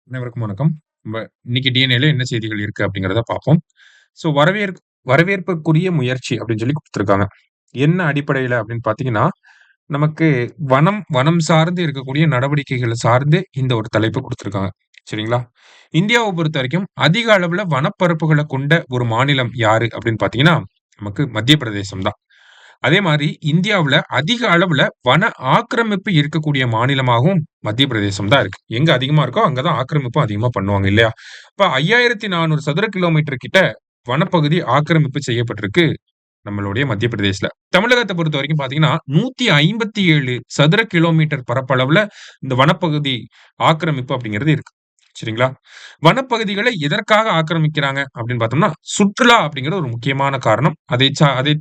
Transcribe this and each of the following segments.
அனைவருக்கும் வணக்கம். இன்னைக்கு டிஎன்ஏல என்ன செய்திகள் இருக்கு அப்படிங்கிறத பார்ப்போம். ஸோ வரவேற்புக்குரிய முயற்சி அப்படின்னு சொல்லி குடுத்துருக்காங்க. என்ன அடிப்படையில அப்படின்னு பார்த்தீங்கன்னா, நமக்கு வனம் சார்ந்து இருக்கக்கூடிய நடவடிக்கைகள சார்ந்து இந்த ஒரு தலைப்பு குடுத்துருக்காங்க. சரிங்களா? இந்தியாவ பொறுத்தவரைக்கும் அதிக அளவுல வனப்பரப்புகள கொண்ட ஒரு மாநிலம் யாரு அப்படின்னு பார்த்தீங்கன்னா, நமக்கு மத்திய பிரதேசம் தான். அதே மாரி இந்தியாவுல அதிக அளவுல வன ஆக்கிரமிப்பு இருக்கக்கூடிய மாநிலமாகவும் மத்திய பிரதேசம் தான் இருக்கு. எங்க அதிகமா இருக்கோ, அங்க தான் ஆக்கிரமிப்பும் அதிகமா பண்ணுவாங்க இல்லையா? இப்ப 5400 சதுர கிலோமீட்டர் கிட்ட வனப்பகுதி ஆக்கிரமிப்பு செய்யப்பட்டிருக்கு நம்மளுடைய மத்திய பிரதேஷ்ல. தமிழகத்த பொறுத்தவரைக்கும் பார்த்தீங்கன்னா, 157 சதுர கிலோமீட்டர் பரப்பளவுல இந்த வனப்பகுதி ஆக்கிரமிப்பு அப்படிங்கிறது இருக்கு. சரிங்களா? வனப்பகுதிகளை எதற்காக ஆக்கிரமிக்கிறாங்க அப்படின்னு பார்த்தோம்னா, சுற்றுலா அப்படிங்கிற ஒரு முக்கியமான காரணம். அதை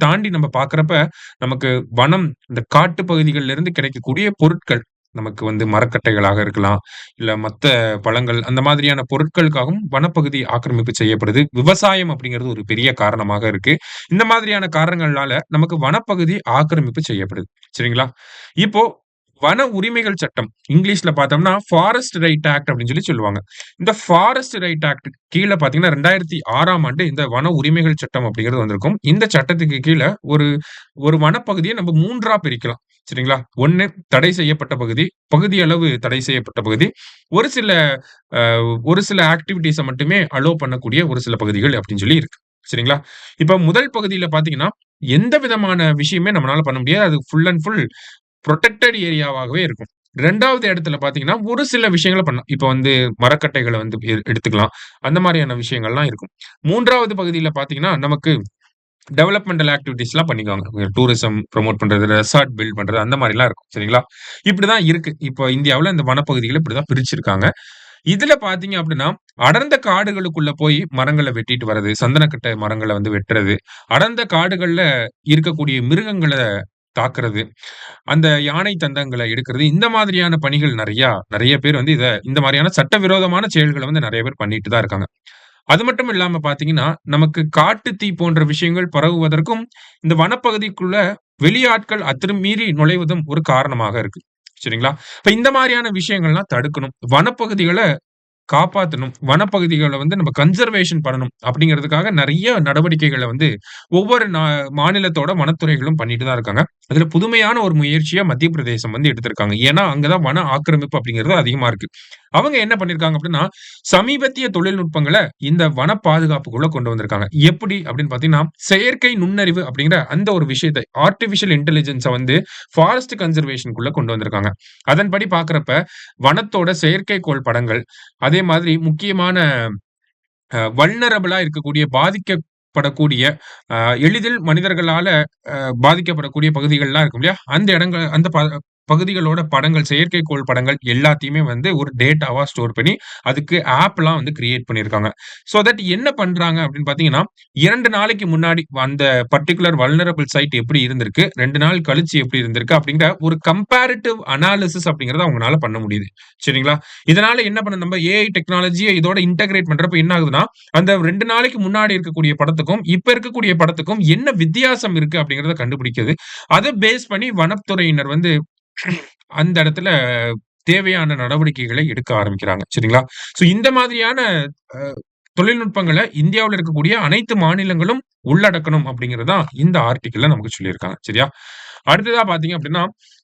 தாண்டி நம்ம பார்க்கிறப்ப, நமக்கு இந்த காட்டு பகுதிகள்ல இருந்து கிடைக்கக்கூடிய பொருட்கள், நமக்கு மரக்கட்டைகளாக இருக்கலாம், இல்ல மத்த பழங்கள் அந்த மாதிரியான பொருட்களுக்காகவும் வனப்பகுதி ஆக்கிரமிப்பு செய்யப்படுது. விவசாயம் அப்படிங்கிறது ஒரு பெரிய காரணமாக இருக்கு. இந்த மாதிரியான காரணங்கள்னால நமக்கு வனப்பகுதி ஆக்கிரமிப்பு செய்யப்படுது. சரிங்களா? இப்போ வன உரிமைகள் சட்டம். இங்கிலீஷ்ல பார்த்தோம்னா, ஃபாரஸ்ட் ரைட் ஆக்ட் அப்படின்னு சொல்லுவாங்க. இந்த ஃபாரஸ்ட் ரைட் ஆக்ட் கீழ பார்த்தீங்கன்னா, 2006ஆம் ஆண்டு இந்த வன உரிமைகள் சட்டம் அப்படிங்கிறது வந்திருக்கும். இந்த சட்டத்துக்கு கீழ ஒரு ஒரு வனப்பகுதிய நம்ம 3ஆ பிரிக்கலாம். சரிங்களா? 1 தடை செய்யப்பட்ட பகுதி, பகுதியளவு தடை செய்யப்பட்ட பகுதி, ஒரு சில அ ஒரு சில ஆக்டிவிட்டீஸ மட்டுமே அலோவ் பண்ணக்கூடிய ஒரு சில பகுதிகள் அப்படின்னு சொல்லி இருக்கு. சரிங்களா? இப்ப முதல் பகுதியில பார்த்தீங்கன்னா, எந்த விதமான விஷயமே நம்மனால பண்ண முடியாது. அது ஃபுல் அண்ட் ஃபுல் புரொடெக்டட் ஏரியாவாகவே இருக்கும். 2வது இடத்துல பார்த்தீங்கன்னா, ஒரு சில விஷயங்கள பண்ணலாம். இப்ப மரக்கட்டைகள எடுத்துக்கலாம். அந்த மாரியான விஷயங்கள்லாம் இருக்கும். 3வது பகுதியில பார்த்தீங்கன்னா, நமக்கு டெவலப்மெண்டல் ஆக்டிவிட்டீஸ்லாம் பண்ணிக்குவாங்க. டூரிசம் ப்ரமோட் பண்றது, ரெசார்ட் பில்ட் பண்றது அந்த மாரிலாம் இருக்கும். சரிங்களா? இப்படிதான் இருக்கு. இப்ப இந்தியாவுல இந்த வனப்பகுதிகள இப்படிதான் பிரிச்சிருக்காங்க. இதுல பார்த்தீங்க அப்படின்னா, அடர்ந்த காடுகளுக்குள்ள போய் மரங்கள வெட்டிட்டு வர்றது, சந்தனக்கட்ட மரங்கள வெட்டுறது, அடர்ந்த காடுகள்ல இருக்கக்கூடிய மிருகங்கள தாக்குறது, அந்த யானை தந்தங்கள எடுக்கிறது, இந்த மாதிரியான பணிகள் நெறைய பேர் இந்த மாரியான சட்டவிரோதமான செயல்கள நெறைய பேர் பண்ணிட்டு தான் இருக்காங்க. அது மட்டும் இல்லாம பார்த்தீங்கன்னா, நமக்கு காட்டுத்தீ போன்ற விஷயங்கள் பரவுவதற்கும், இந்த வனப்பகுதிக்குள்ள வெளியாட்கள் அத்துமீறி நுழைவதும் ஒரு காரணமாக இருக்கு. சரிங்களா? இப்ப இந்த மாரியான விஷயங்கள்லாம் தடுக்கணும். வனப்பகுதிகள காப்பாத்தணும். வனப்பகுதிகள நம்ம கன்சர்வேஷன் பண்ணணும். அப்படிங்கிறதுக்காக நெறைய நடவடிக்கைகள ஒவ்வொரு மாநிலத்தோட வனத்துறைகளும் பண்ணிட்டு தான் இருக்காங்க. அதுல புதுமையான ஒரு முயற்சியா மத்திய பிரதேசம் எடுத்திருக்காங்க. ஏன்னா, அங்க தான் வன ஆக்கிரமிப்பு அப்படிங்கிறது அதிகமா இருக்கு. அவங்க என்ன பண்ணியிருக்காங்க அப்படின்னா, சமீபத்திய தொழில்நுட்பங்கள இந்த வன பாதுகாப்புக்குள்ள கொண்டு வந்திருக்காங்க. எப்படி அப்படின்னு பார்த்தீங்கன்னா, செயற்கை நுண்ணறிவு அப்படிங்கிற அந்த ஒரு விஷயத்தை ஆர்ட்டிபிஷியல் இன்டெலிஜென்ஸ ஃபாரஸ்ட் கன்சர்வேஷன்க்குள்ள கொண்டு வந்திருக்காங்க. அதன்படி பார்க்கிறப்ப, வனத்தோட செயற்கைக்கோள் படங்கள், அதே மாதிரி முக்கியமான வல்னரபிளா இருக்கக்கூடிய பாதிக்கப்படக்கூடிய, அ எளிதில் மனிதர்களால பாதிக்கப்படக்கூடிய பகுதிகள்லாம் இருக்கும் இல்லையா? அந்த இடங்கள் அந்த பகுதிகளோட படங்கள், செயற்கைக்கோள் படங்கள் எல்லாத்தையுமே ஒரு டேட்டாவா ஸ்டோர் பண்ணி, அதுக்கு ஆப்லாம் கிரியேட் பண்ணியிருக்காங்க. சோ தட் என்ன பண்றாங்க அப்படின்னு பார்த்தீங்கன்னா, 2 நாளைக்கு முன்னாடி அந்த பர்ட்டிகுலர் வல்னரபிள் சைட் எப்படி இருந்திருக்கு, 2 நாள் கழிச்சு எப்படி இருந்திருக்கு அப்படிங்கிற ஒரு கம்பேரிட்டிவ் அனாலிசிஸ் அப்படிங்கிறத அவங்கனால பண்ண முடியுது. சரிங்களா? இதனால என்ன பண்ண நம்ம ஏஐ டெக்னாலஜிய இதோட இன்டகிரேட் பண்றப்ப என்ன ஆகுதுன்னா, அந்த 2 நாளைக்கு முன்னாடி இருக்கக்கூடிய படத்துக்கும், இப்ப இருக்கக்கூடிய படத்துக்கும் என்ன வித்தியாசம் இருக்கு அப்படிங்கிறத கண்டுபிடிக்குது. அத பேஸ் பண்ணி வனத்துறையினர் அந்த இடத்துல தேவையான நடவடிக்கைகளை எடுக்க ஆரம்பிக்கிறாங்க. சரிங்களா? சோ இந்த மாதிரியான அ தொழில்நுட்பங்கள இந்தியாவுல இருக்கக்கூடிய அனைத்து மாநிலங்களும் உள்ளடக்கணும் அப்படிங்கிறது தான் இந்த ஆர்டிக்கிள்ல நமக்கு சொல்லியிருக்காங்க. சரியா? அடுத்ததா பார்த்தீங்க அப்படின்னா,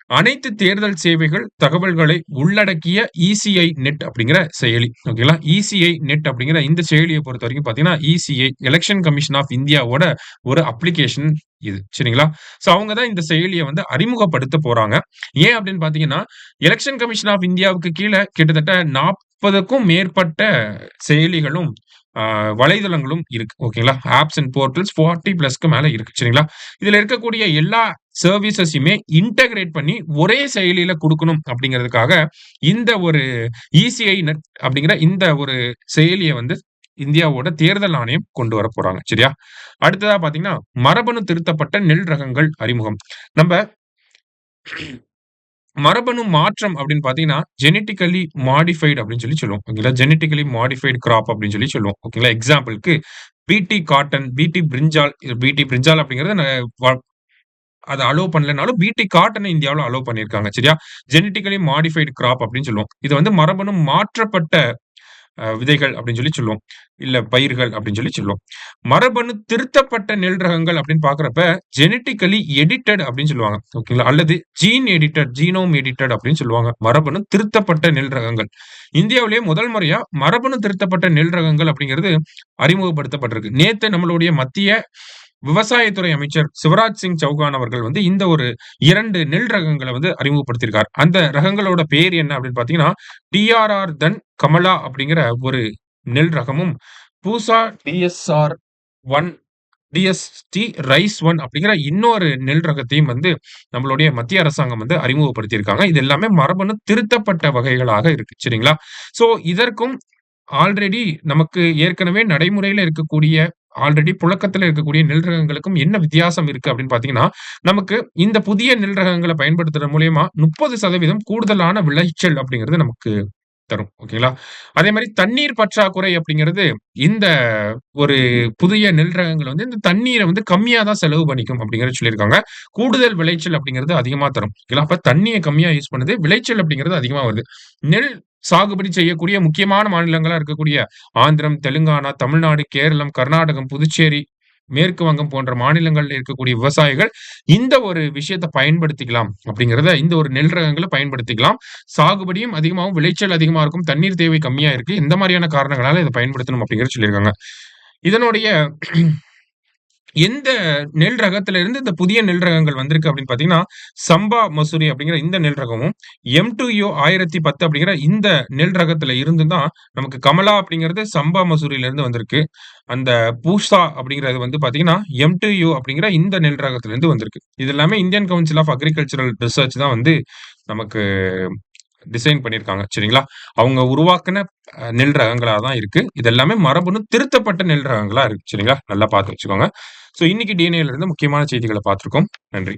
அனைத்து தேர்தல் சேவைகள் தகவல்களை உள்ளடக்கிய இசிஐ நெட் அப்படிங்கிற செயலி. ஓகேங்களா? இசிஐ நெட் அப்படிங்கிற இந்த செயலிய பொறுத்தவரைக்கும் பார்த்தீங்கன்னா, இசிஐ எலக்ஷன் கமிஷன் ஆஃப் இந்தியாவோட ஒரு அப்ளிகேஷன் இது. சரிங்களா? சோ அவங்க தான் இந்த செயலிய அறிமுகப்படுத்த போறாங்க. ஏன் அப்படின்னு பார்த்தீங்கன்னா, எலக்ஷன் கமிஷன் ஆஃப் இந்தியாவுக்கு கீழ கிட்டத்தட்ட 40க்கும் மேற்பட்ட செயலிகளும், அ வலைதளங்களும் இருக்கு. ஓகேங்களா? ஆப்ஸ் அண்ட் போர்ட்டல்ஸ் 40 பிளஸ்க்கு மேல இருக்கு. சரிங்களா? இதுல இருக்கக்கூடிய எல்லா சர்விஸஸயுமே இன்டகிரேட் பண்ணி ஒரே செயலியில குடுக்கணும் அப்படிங்கிறதுக்காக, இந்த ஒரு இசிஐ நெட் அப்படிங்கிற இந்த ஒரு செயலிய இந்தியாவோட தேர்தல் ஆணையம் கொண்டு வரப் போறாங்க. சரியா? அடுத்ததா பார்த்தீங்கன்னா, மரபணு திருத்தப்பட்ட நெல் ரகங்கள் அறிமுகம். நம்ப மரபணு மாற்றம் அப்படின்னு பார்த்தீங்கன்னா, ஜெனடிக்கலி மாடிஃபைட் அப்படின்னு சொல்லுவோம். ஓகேங்களா? ஜெனடிக்கலி மாடிஃபைட் கிராப் அப்படின்னு சொல்லுவோம். ஓகேங்களா? எக்ஸாம்பிள்க்கு பிடி காட்டன், பிடி பிரிஞ்சால், பிடி பிரிஞ்சால் அப்படிங்கிறது வ அத அலோவ் பண்ணலனாலும் பிடி காட்டன இந்தியாவுல அலோவ் பண்ணியிருக்காங்க. சரியா? ஜெனடிக்கலி மாடிஃபைட் கிராப் அப்படின்னு சொல்லுவோம். இது மரபணு மாற்றப்பட்ட விதைகள் அப்படின்னு சொல்லி சொல்லுவோம். இல்ல பயிர்கள் அப்படின்னு சொல்லி சொல்லுவோம். மரபணு திருத்தப்பட்ட நெல் ரகங்கள் அப்படின்னு பார்க்கிறப்ப, ஜெனடிக்கலி எடிட்டட் அப்படின்னு சொல்லுவாங்க. ஓகேங்களா? அல்லது ஜீன் எடிட்டட், ஜீனோம் எடிட்டட் அப்படின்னு சொல்லுவாங்க. மரபணு திருத்தப்பட்ட நெல் ரகங்கள். இந்தியாவிலேயே முதல் முறையா மரபணு திருத்தப்பட்ட நெல் ரகங்கள் அப்படிங்கிறது அறிமுகப்படுத்தப்பட்டிருக்கு. நேத்து நம்மளுடைய மத்திய விவசாயத்துறை அமைச்சர் சிவராஜ் சிங் சௌகான் அவர்கள் வந்து இந்த ஒரு 2 நெல் ரகங்கள வந்து அறிமுகப்படுத்தியிருக்கார். அந்த ரகங்களோட பேர் என்ன அப்படின்னு பார்த்தீங்கன்னா, டிஆர்ஆர் தன் கமலா அப்படிங்கிற ஒரு நெல் ரகமும், பூசா டிஎஸ்ஆர் 1 டிஎஸ்டி ரைஸ் 1 அப்படிங்கிற இன்னொரு நெல் ரகத்தையும் வந்து நம்மளுடைய மத்திய அரசாங்கம் வந்து அறிமுகப்படுத்தியிருக்காங்க. இது எல்லாமே மரபணு திருத்தப்பட்ட வகைகளாக இருக்கு. சரிங்களா? சோ இதற்கும் ஆல்ரெடி நமக்கு ஏற்கனவே நடைமுறையில இருக்கக்கூடிய, ஆல்ரெடி புழக்கத்துல இருக்கக்கூடிய நெல் ரகங்களுக்கும் என்ன வித்தியாசம் இருக்கு அப்படின்னு பார்த்தீங்கன்னா, நமக்கு இந்த புதிய நெல் ரகங்கள பயன்படுத்துறது மூலியமா 30% கூடுதலான விளைச்சல் அப்படிங்கிறது நமக்கு தரும். ஓகேங்களா? அதே மாரி தண்ணீர் பற்றாக்குறை அப்படிங்கிறது இந்த ஒரு புதிய நெல் ரகங்கள் வந்து இந்த தண்ணீர வந்து கம்மியா தான் செலவு பண்ணிக்கும் அப்படிங்கிறத சொல்லியிருக்காங்க. கூடுதல் விளைச்சல் அப்படிங்கிறது அதிகமா தரும். ஓகேங்களா? அப்ப தண்ணிய கம்மியா யூஸ் பண்ணுது. விளைச்சல் அப்படிங்கிறது அதிகமா வருது. நெல் சாகுபடி செய்யக்கூடிய முக்கியமான மாநிலங்களா இருக்கக்கூடிய ஆந்திரம், தெலுங்கானா, தமிழ்நாடு, கேரளம், கர்நாடகம், புதுச்சேரி, மேற்கு வங்கம் போன்ற மாநிலங்கள்ல இருக்கக்கூடிய விவசாயிகள் இந்த ஒரு விஷயத்த பயன்படுத்திக்கலாம் அப்படிங்கிறத இந்த ஒரு நெல் ரகங்கள பயன்படுத்திக்கலாம். சாகுபடியும் அதிகமாகும், விளைச்சல் அதிகமா இருக்கும், தண்ணீர் தேவை கம்மியா இருக்கு. இந்த மாரியான காரணங்களால இத பயன்படுத்தணும் அப்படிங்கிறத சொல்லியிருக்காங்க. இதனுடைய எந்த நெல் ரகத்துல இருந்து இந்த புதிய நெல் ரகங்கள் வந்திருக்கு அப்படின்னு பார்த்தீங்கன்னா, சம்பா மசூரி அப்படிங்கிற இந்த நெல் ரகமும், எம்2யு 1010 அப்படிங்கிற இந்த நெல் ரகத்துல இருந்து தான் நமக்கு கமலா அப்படிங்கிறது சம்பா மசூரியில இருந்து வந்திருக்கு. அந்த பூசா அப்படிங்கிறது வந்து பார்த்தீங்கன்னா, எம்2யு அப்படிங்கிற இந்த நெல் ரகத்துல இருந்து வந்திருக்கு. இது எல்லாமே Indian council of agricultural research தான் வந்து நமக்கு டிசைன் பண்ணியிருக்காங்க. சரிங்களா? அவங்க உருவாக்குன நெல் ரகங்களா தான் இருக்கு. இது எல்லாமே மரபணு திருத்தப்பட்ட நெல் ரகங்களா இருக்கு. சரிங்களா? நல்லா பார்த்து வச்சுக்கோங்க. இன்னைக்கு டிஎன்ஏல இருந்து முக்கியமான செய்திகள பார்த்திருக்கோம். நன்றி.